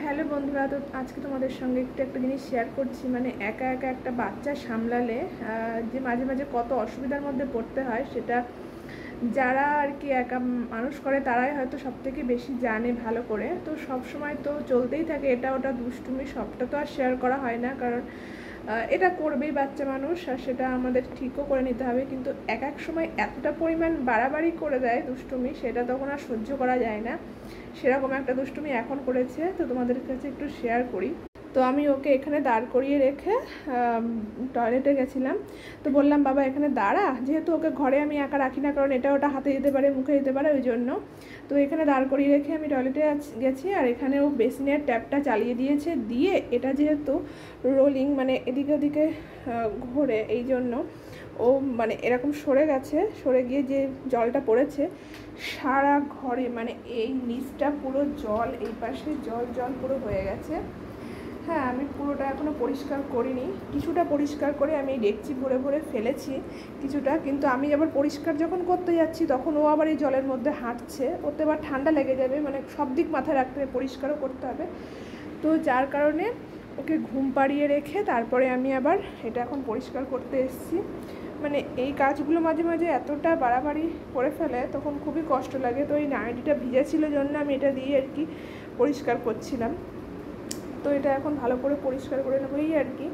Hello বন্ধুরা, তো আজকে তোমাদের সঙ্গে একটা জিনিস শেয়ার করছি। মানে একা একা একটা বাচ্চা সামলালে যে মাঝে মাঝে কত অসুবিধার মধ্যে পড়তে হয়, সেটা যারা আর কি একা মানুষ করে তারাই হয়তো সব থেকে বেশি জানে ভালো করে। তো সব সময় তো চলতেই থাকে এটা ওটা দুষ্টুমি, সবটা তো আর শেয়ার করা হয় না, কারণ এটা করবেই বাচ্চা মানুষ, আর সেটা আমাদের ঠিকও করে নিতে হবে। কিন্তু এক এক সময় এতটা পরিমাণ বাড়াবাড়ি করে দেয় দুষ্টুমি, সেটা তখন আর সহ্য করা যায় না। সেরকম একটা দুষ্টুমি এখন করেছে, তো তোমাদের কাছে একটু শেয়ার করি। তো আমি ওকে এখানে দাঁড় করিয়ে রেখে টয়লেটে গেছিলাম। তো বললাম, বাবা এখানে দাঁড়া, যেহেতু ওকে ঘরে আমি একা রাখি না, কারণ এটা ওটা হাতে দিতে পারে, মুখে দিতে পারে, ওই জন্য। তো এখানে দাঁড় করিয়ে রেখে আমি টয়লেটে গেছি, আর এখানে ও বেসিনের ট্যাপটা চালিয়ে দিয়েছে। দিয়ে এটা যেহেতু রোলিং, মানে এদিকে ওদিকে ঘোরে, এই জন্য ও মানে এরকম সরে গেছে। সরে গিয়ে যে জলটা পড়েছে সারা ঘরে, মানে এই নিচটা পুরো জল, এই পাশে জল জল পুরো হয়ে গেছে। হ্যাঁ, আমি পুরোটা এখনও পরিষ্কার করিনি, কিছুটা পরিষ্কার করে আমি ডেকচি ভরে ভরে ফেলেছি কিছুটা। কিন্তু আমি আবার পরিষ্কার যখন করতে যাচ্ছি তখন ও আবার এই জলের মধ্যে হাঁটছে, ওতে আবার ঠান্ডা লেগে যাবে, মানে সব দিক মাথায় রাখতে হবে, পরিষ্কারও করতে হবে। তো যার কারণে ওকে ঘুম পাড়িয়ে রেখে তারপরে আমি আবার এটা এখন পরিষ্কার করতে এসেছি। মানে এই কাজগুলো মাঝে মাঝে এতটা বাড়াবাড়ি করে ফেলে, তখন খুবই কষ্ট লাগে। তো এই নাইটিটা ভিজে ছিল জন্য আমি এটা দিয়ে আর কি পরিষ্কার করছিলাম। তো এটা এখন ভালো করে পরিষ্কার করে নেবো এই আর কি।